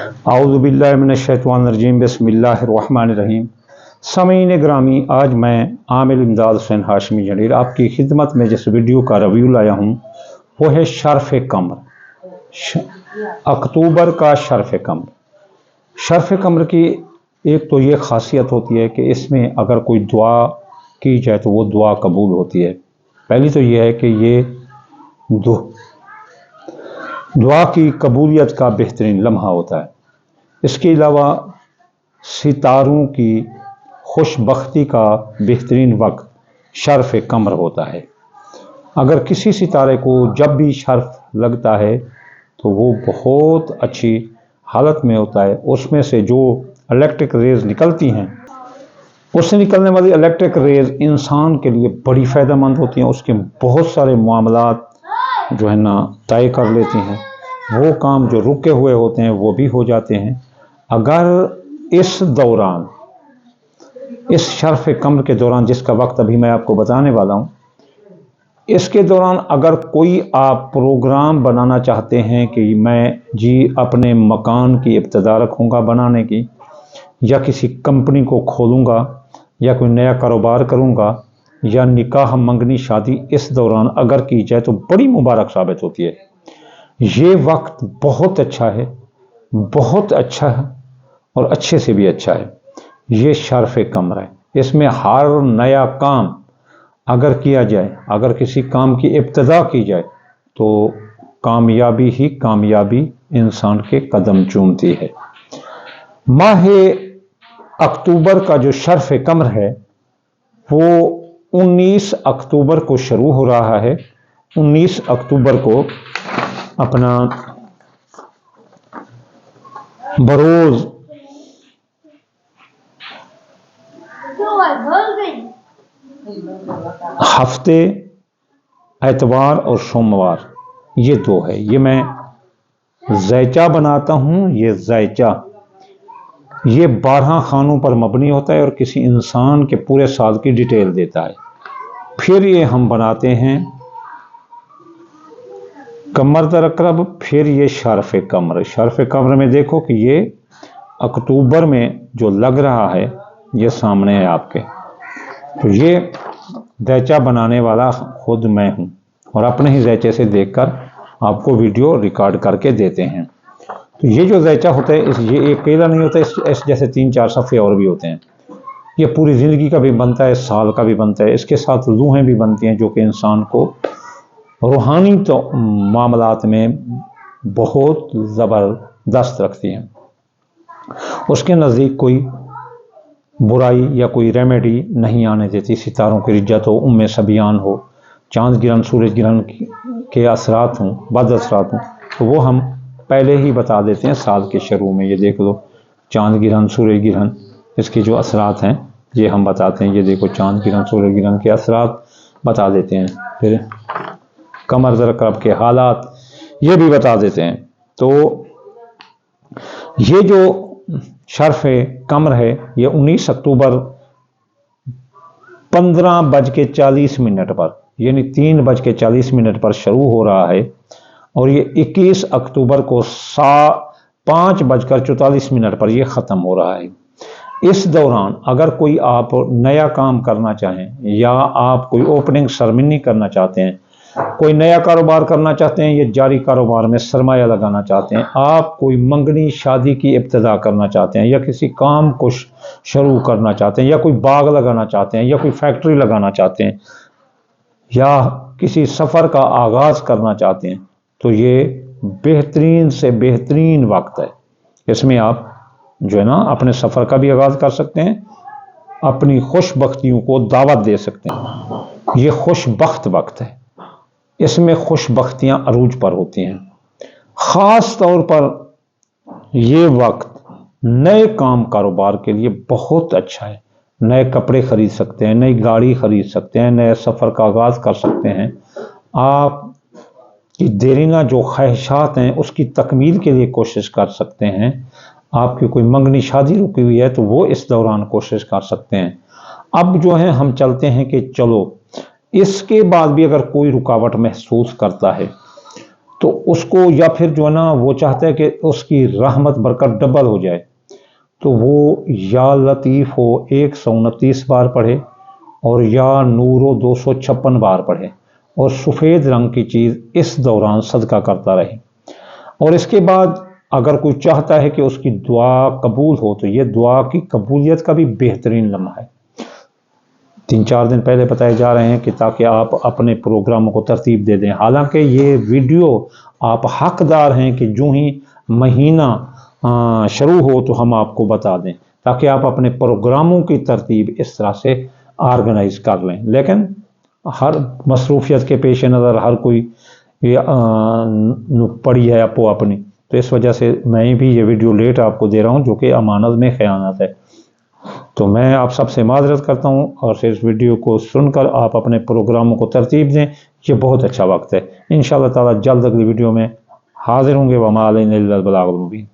आऊज़ु बिल्लाहि मिनश्शैतानिर्रजीम बिस्मिल्लाहिर्रहमानिर्रहीम। सामीन ग्रामी, आज मैं आमिर इमदाद हुसैन हाशमी जड़ीर आपकी खिदमत में जिस वीडियो का रिव्यू लाया हूँ वो है शर्फ़ कमर, अक्टूबर का शर्फ़ कमर। शर्फ़ कमर की एक तो ये ख़ासियत होती है कि इसमें अगर कोई दुआ की जाए तो वो दुआ कबूल होती है। पहली तो ये है कि ये दुआ की कबूलियत का बेहतरीन लम्हा होता है। इसके अलावा सितारों की खुशबख्ती का बेहतरीन वक्त शर्फ़ कमर होता है। अगर किसी सितारे को जब भी शर्फ़ लगता है तो वो बहुत अच्छी हालत में होता है। उसमें से जो इलेक्ट्रिक रेज़ निकलती हैं, उससे निकलने वाली इलेक्ट्रिक रेज़ इंसान के लिए बड़ी फ़ायदेमंद होती हैं। उसके बहुत सारे मामलात जो है ना तय कर लेती हैं। वो काम जो रुके हुए होते हैं वो भी हो जाते हैं। अगर इस दौरान, इस शर्फ़ कमर के दौरान, जिसका वक्त अभी मैं आपको बताने वाला हूँ, इसके दौरान अगर कोई आप प्रोग्राम बनाना चाहते हैं कि मैं जी अपने मकान की इब्तिदा रखूँगा बनाने की, या किसी कंपनी को खोलूँगा, या कोई नया कारोबार करूँगा, या निकाह मंगनी शादी इस दौरान अगर की जाए तो बड़ी मुबारक साबित होती है। ये वक्त बहुत अच्छा है, बहुत अच्छा है और अच्छे से भी अच्छा है। ये शर्फ़ कमर है। इसमें हर नया काम अगर किया जाए, अगर किसी काम की इब्तिदा की जाए तो कामयाबी ही कामयाबी इंसान के कदम चूमती है। माह अक्टूबर का जो शर्फ़ कमर है वो 19 अक्टूबर को शुरू हो रहा है। 19 अक्टूबर को अपना बरोज़ हफ्ते, एतवार और सोमवार, ये दो है। ये मैं ज़ैचा बनाता हूँ। ये ज़ैचा ये 12 खानों पर मबनी होता है और किसी इंसान के पूरे साल की डिटेल देता है। फिर ये हम बनाते हैं कमर दर अकरब, फिर ये शर्फ़ कमर। शर्फ़ कमर में देखो कि ये अक्टूबर में जो लग रहा है ये सामने है आपके। तो ये ज़ैचा बनाने वाला खुद मैं हूँ और अपने ही ज़ैचे से देखकर आपको वीडियो रिकॉर्ड करके देते हैं। तो ये जो ज़ैचा होता है ये एक अकेला नहीं होता, इस जैसे 3-4 सफ़े और भी होते हैं। ये पूरी ज़िंदगी का भी बनता है, साल का भी बनता है। इसके साथ लूहें भी बनती हैं जो कि इंसान को रूहानी तो मामलात में बहुत ज़बरदस्त रखती हैं। उसके नज़दीक कोई बुराई या कोई रेमेडी नहीं आने देती। सितारों की रिज्जत हो, उम्मे सबियान हो, चाँद गिरन, सूरज गिरन के असरात हों, बद असरात हों, तो वो हम पहले ही बता देते हैं साल के शुरू में। ये देख लो, चाँद गिरन, सूरज गिरन, इसके जो असरात हैं ये हम बताते हैं। ये देखो, चाँद गिरन, सूरज गिरन के असरात बता देते हैं। फिर कमर दर अकरब के हालात ये भी बता देते हैं। तो ये जो शर्फ़ कमर है ये 19 अक्टूबर 15:40 पर, यानी 3:40 पर शुरू हो रहा है और ये 21 अक्टूबर को 5:44 पर ये ख़त्म हो रहा है। इस दौरान अगर कोई आप नया काम करना चाहें या आप कोई ओपनिंग सेरेमनी करना चाहते हैं, कोई नया कारोबार करना चाहते हैं या जारी कारोबार में सरमाया लगाना चाहते हैं, आप कोई मंगनी शादी की इब्तिदा करना चाहते हैं या किसी काम को शुरू करना चाहते हैं या कोई बाग लगाना चाहते हैं या कोई फैक्ट्री लगाना चाहते हैं या किसी सफ़र का आगाज़ करना चाहते हैं, तो ये बेहतरीन से बेहतरीन वक्त है। इसमें आप जो है ना अपने सफ़र का भी आगाज़ कर सकते हैं, अपनी खुशबख्तियों को दावत दे सकते हैं। ये खुशबख्त वक्त है, इसमें खुशबख्तियाँ अरूज पर होती हैं। ख़ास तौर पर ये वक्त नए काम कारोबार के लिए बहुत अच्छा है। नए कपड़े ख़रीद सकते हैं, नई गाड़ी ख़रीद सकते हैं, नए सफ़र का आगाज़ कर सकते हैं। आप की देरीना जो ख्वाहिशात हैं उसकी तकमील के लिए कोशिश कर सकते हैं। आपकी कोई मंगनी शादी रुकी हुई है तो वो इस दौरान कोशिश कर सकते हैं। अब जो है हम चलते हैं कि चलो इसके बाद भी अगर कोई रुकावट महसूस करता है تو اس کو یا پھر جو ہے نا وہ چاہتا ہے کہ اس کی رحمت برکت ڈبل ہو جائے، تو وہ یا لطیف ہو 129 بار پڑھے اور یا نور 256 بار پڑھے، اور سفید رنگ کی چیز اس دوران صدقہ کرتا رہے۔ اور اس کے بعد اگر کوئی چاہتا ہے کہ اس کی دعا قبول ہو تو یہ دعا کی قبولیت کا بھی بہترین لمحہ ہے۔ 3-4 دن پہلے بتائے جا رہے ہیں کہ تاکہ آپ اپنے پروگراموں کو ترتیب دے دیں، حالانکہ یہ ویڈیو آپ حقدار ہیں کہ جو ہی مہینہ شروع ہو تو ہم آپ کو بتا دیں، تاکہ آپ اپنے پروگراموں کی ترتیب اس طرح سے آرگنائز کر لیں۔ لیکن ہر مصروفیت کے پیش نظر ہر کوئی پڑی ہے اپو اپنی، تو اس وجہ سے میں بھی یہ ویڈیو لیٹ آپ کو دے رہا ہوں، جو کہ امانت میں خیانت ہے۔ تو میں آپ سب سے معذرت کرتا ہوں، اور اس ویڈیو کو سن کر آپ اپنے پروگراموں کو ترتیب دیں، یہ بہت اچھا وقت ہے۔ انشاءاللہ تعالی جلد اگلی ویڈیو میں حاضر ہوں گے۔ وما علینا الا البلاغ المبین۔